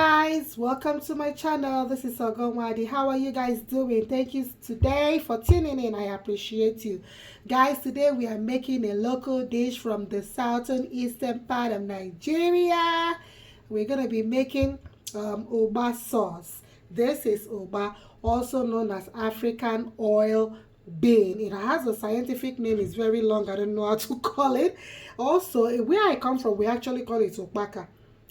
guys, welcome to my channel. This is Ogomwadi. How are you guys doing? Thank you today for tuning in. I appreciate you guys. Today we are making a local dish from the southern eastern part of Nigeria. We're going to be making Ugba sauce. This is Ugba, also known as African oil bean. It has a scientific name. It's very long. I don't know how to call it. Also, where I come from, we actually call it Ukpaka.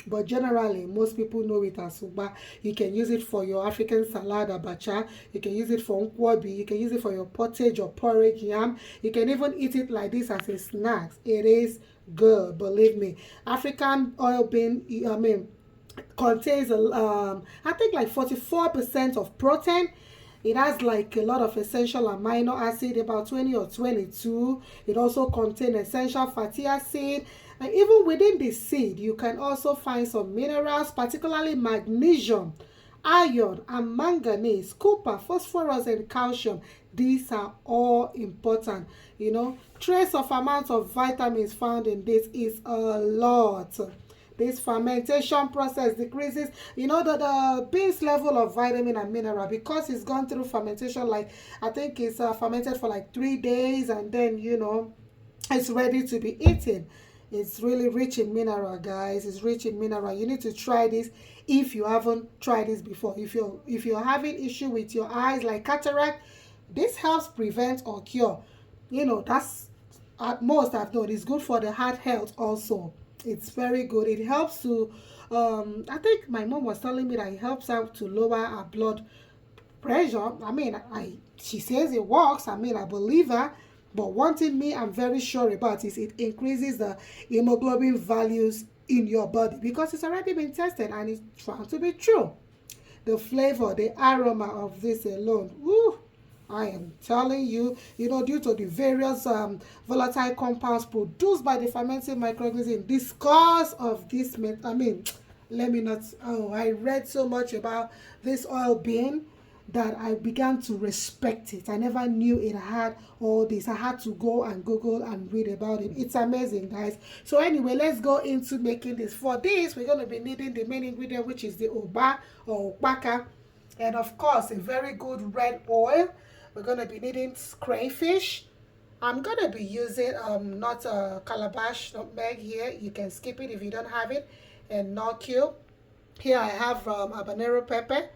But generally, most people know it as Ugba. You can use it for your African salad, abacha. You can use it for nkwobi. You can use it for your pottage or porridge yam. You can even eat it like this as a snack. It is good, believe me. African oil bean, contains, I think like 44% of protein. It has like a lot of essential amino acid, about 20 or 22. It also contains essential fatty acid. And even within the seed, you can also find some minerals, particularly magnesium, iron, and manganese, copper, phosphorus, and calcium. These are all important. You know, trace of amounts of vitamins found in this is a lot. This fermentation process decreases, the bean's level of vitamin and mineral, because it's gone through fermentation. Like, I think it's fermented for like 3 days, and then it's ready to be eaten. It's really rich in mineral, guys. It's rich in mineral. You need to try this if you haven't tried this before. If you're having issue with your eyes, like cataract, this helps prevent or cure. That's at most I've known. It's good for the heart health also. It's very good. It helps to I think my mom was telling me that it helps out to lower our blood pressure. She says it works. I believe her. But one thing I'm very sure about is it increases the hemoglobin values in your body, because it's already been tested and it's found to be true. The flavor, the aroma of this alone, woo, I am telling you, due to the various volatile compounds produced by the fermented microorganisms, this cause of this, I read so much about this oil bean that I began to respect it. I never knew it had all this. I had to go and Google and read about it. It's amazing, guys. So anyway, let's go into making this. For this, we're going to be needing the main ingredient, which is the Ugba or Ukpaka, and of course, a very good red oil. We're going to be needing crayfish. I'm going to be using not a calabash nutmeg here. You can skip it if you don't have it. And not cube. Here I have habanero pepper.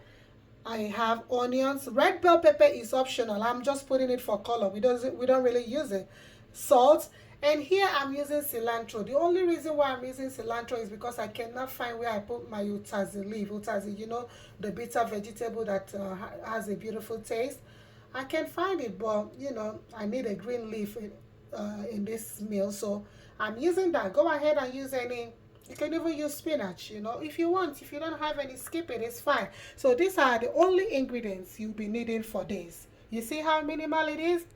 I have onions. Red bell pepper is optional. I'm just putting it for color. We don't really use it. Salt. And here I'm using cilantro. The only reason why I'm using cilantro is because I cannot find where I put my utazi leaf. Utazi, the bitter vegetable that has a beautiful taste. I can find it, but I need a green leaf in this meal, so I'm using that. Go ahead and use any. You can even use spinach, if you want. If you don't have any, skip it, it's fine. So these are the only ingredients you'll be needing for this. You see how minimal it is?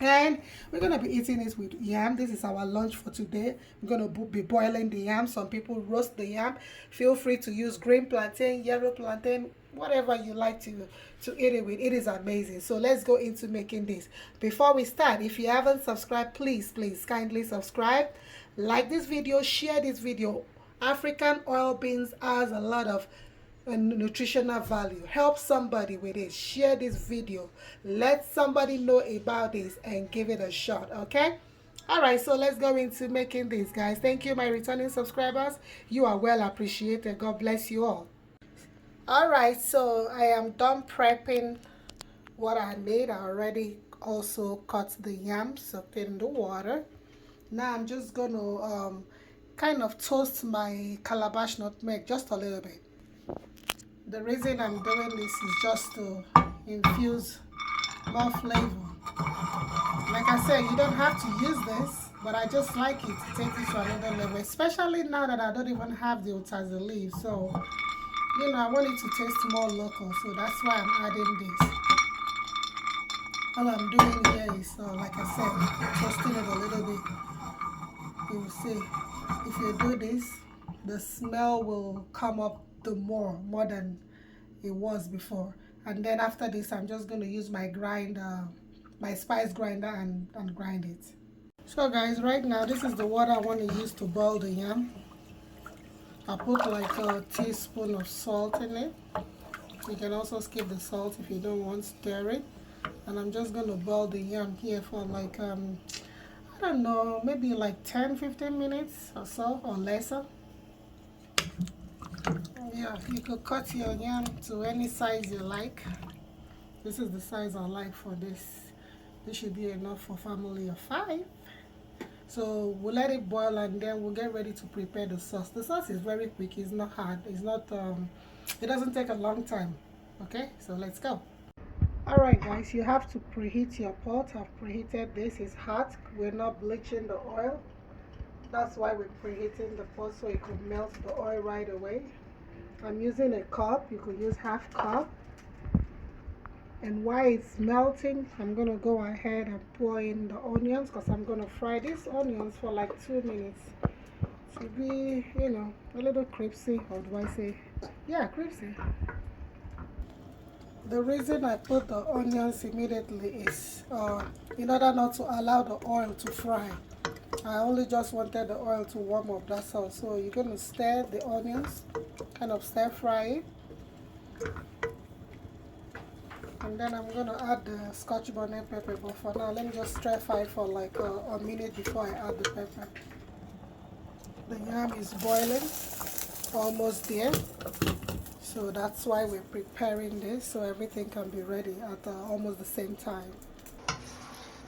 And we're going to be eating this with yam. This is our lunch for today. We're going to be boiling the yam. Some people roast the yam. Feel free to use green plantain, yellow plantain, whatever you like to eat it with. It is amazing. So let's go into making this. Before we start, if you haven't subscribed, please kindly subscribe. Like this video, share this video. African oil beans has a lot of nutritional value. Help somebody with it. Share this video. Let somebody know about this and give it a shot, okay? All right, so let's go into making this, guys. Thank you, my returning subscribers. You are well appreciated. God bless you all. All right, so I am done prepping what I need. I already also cut the yam, soaked it in the water. Now I'm just going to kind of toast my calabash nutmeg just a little bit. The reason I'm doing this is just to infuse more flavor. Like I said, you don't have to use this, but I just like it to take it to another level, especially now that I don't even have the utazi leaf. So, I want it to taste more local, so that's why I'm adding this. All I'm doing here is, like I said, toasting it a little bit. You will see, if you do this, the smell will come up more than it was before. And then after this, I'm just going to use my my spice grinder and grind it. So guys, right now this is the water I want to use to boil the yam. I put like a teaspoon of salt in it. You can also skip the salt if you don't want to stir it. And I'm just going to boil the yam here for like, I don't know, maybe like 10-15 minutes or so, or lesser. Yeah, you could cut your yam to any size you like. This is the size I like for this. This should be enough for family of 5. So we'll let it boil and then we'll get ready to prepare the sauce. The sauce is very quick, it's not hard, it's not it doesn't take a long time. Okay, so let's go. Alright guys, you have to preheat your pot. I've preheated this, it's hot. We're not bleaching the oil. That's why we're preheating the pot, so it could melt the oil right away. I'm using a cup, you could use half cup. And while it's melting, I'm going to go ahead and pour in the onions, because I'm going to fry these onions for like 2 minutes to be, you know, a little crispy, or do I say, yeah, crispy. The reason I put the onions immediately is in order not to allow the oil to fry. I only just wanted the oil to warm up, that's all. So you're going to stir the onions, kind of stir fry it. And then I'm going to add the scotch bonnet pepper, but for now let me just stir fry for like a minute before I add the pepper. The yam is boiling, almost there, so that's why we're preparing this, so everything can be ready at almost the same time.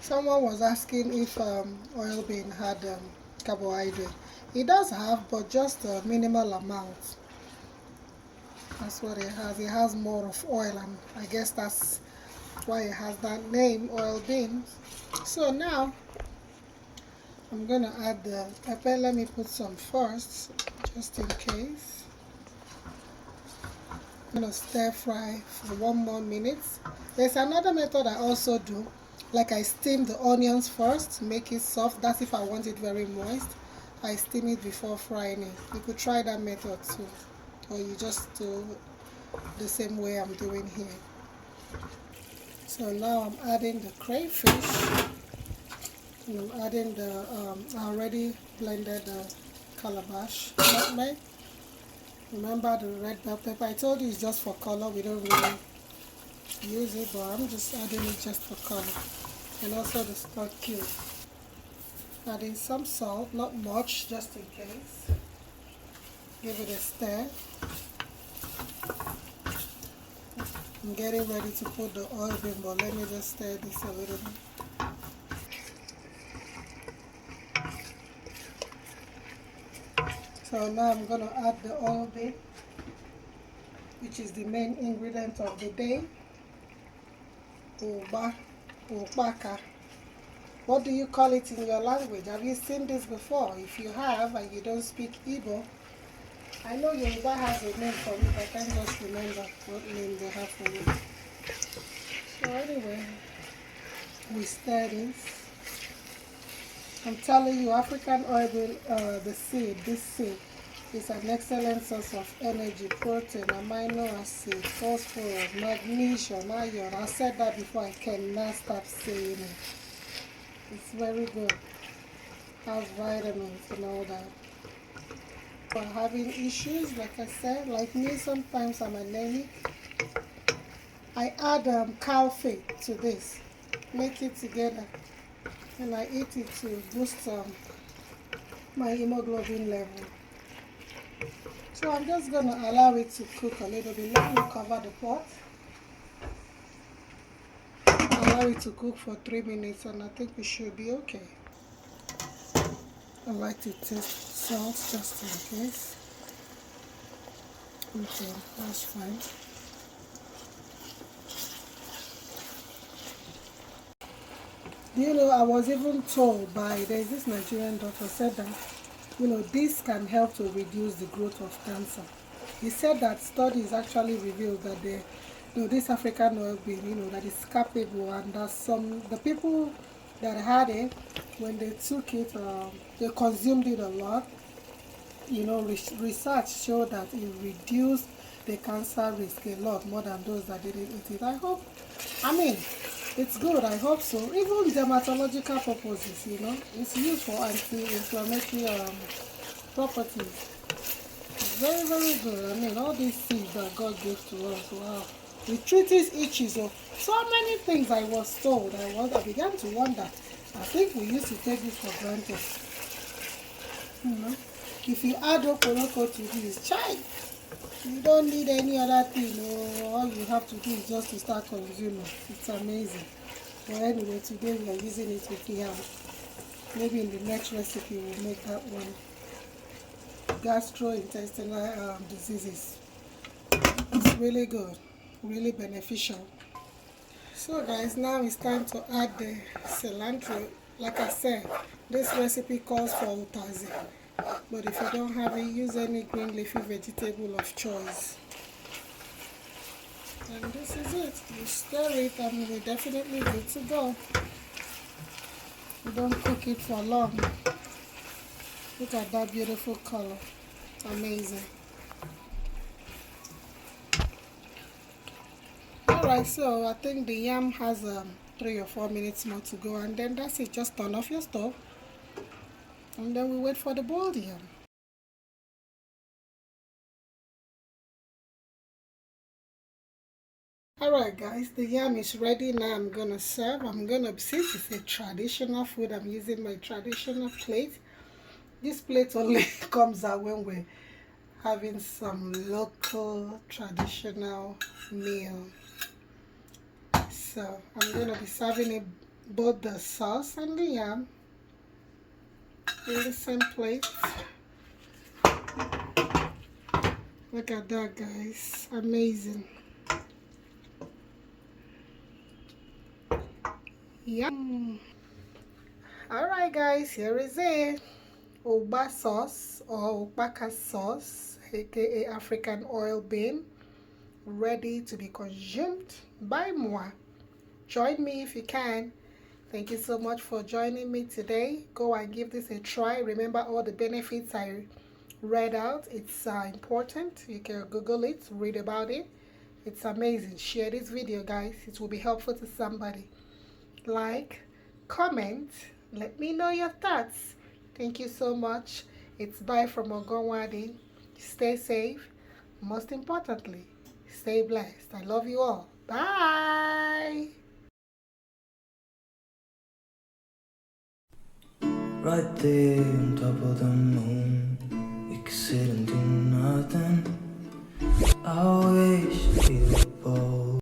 Someone was asking if oil bean had carbohydrate. It does have, but just a minimal amount. That's what it has. It has more of oil, and I guess that's why it has that name, oil beans. So now I'm gonna add the pepper. Let me put some first, just in case. I'm gonna stir fry for 1 more minute. There's another method I also do, like I steam the onions first to make it soft. That's if I want it very moist. I steam it before frying it. You could try that method too, or you just do the same way I'm doing here. So now I'm adding the crayfish, and I'm adding the I already blended the calabash nutmeg. Remember the red bell pepper, I told you it's just for color, we don't really use it, but I'm just adding it just for color. And also the stock cube. Adding some salt, not much, just in case. Give it a stir. I'm getting ready to put the oil in, but let me just stir this a little bit. So now I'm going to add the oil bean, which is the main ingredient of the day. Ugba, Ukpaka. What do you call it in your language? Have you seen this before? If you have and you don't speak Igbo, I know Yoruba has a name for it, I can't just remember what name they have for it. So anyway, we stir this. I'm telling you, African oil, the seed, this seed, is an excellent source of energy, protein, amino acid, phosphorus, magnesium, iron. I said that before, I cannot stop saying it. It's very good. Has vitamins and all that. For having issues, like I said, like me, sometimes I'm anemic. I add cow feet to this, make it together, and I eat it to boost my hemoglobin level. So I'm just going to allow it to cook a little bit. Let me cover the pot. Allow it to cook for 3 minutes, and I think we should be okay. I like to taste salt just in case. Okay, that's fine. Do you know, I was even told by, there's this Nigerian doctor said that, you know, this can help to reduce the growth of cancer. He said that studies actually revealed that the, you know, this African oil bean, you know, that is capable, and that the people that had it, when they took it, they consumed it a lot. You know, research showed that it reduced the cancer risk a lot more than those that didn't eat it. I mean, it's good, I hope so. Even dermatological purposes, you know, it's used for anti-inflammatory properties. very, very good. I mean, all these seeds that God gave to us, wow. The treatise itches of so many things I was told. I began to wonder. I think we used to take this for granted. You know, if you add okoroko to this, child, you don't need any other thing. All you have to do is just to start consuming. It's amazing. Well, anyway, today we are using it with yam. Maybe in the next recipe we'll make that one. Gastrointestinal diseases. It's really good, really beneficial. So guys, now it's time to add the cilantro. Like I said, this recipe calls for utazi, but if you don't have it, use any green leafy vegetable of choice. And this is it. You stir it and we're definitely good to go. You don't cook it for long. Look at that beautiful color. It's amazing. Alright, so I think the yam has 3 or 4 minutes more to go, and then that's it. Just turn off your stove and then we wait for the boiled yam. Alright guys, the yam is ready. Now I'm gonna serve. Since it's a traditional food, I'm using my traditional plate. This plate only comes out when we're having some local traditional meal. So I'm gonna be serving it, both the sauce and the yam, in the same plate. Look at that, guys. Amazing. Yum. Alright guys, here is it. Ugba sauce or Ukpaka sauce, aka African oil bean, ready to be consumed by moi. Join me if you can. Thank you so much for joining me today. Go and give this a try. Remember all the benefits I read out. It's important. You can Google it, read about it. It's amazing. Share this video, guys. It will be helpful to somebody. Like, comment, let me know your thoughts. Thank you so much. It's bye from Ogonwadi. Stay safe. Most importantly, stay blessed. I love you all. Bye. Right there on top of the moon, we could sit and do nothing. I wish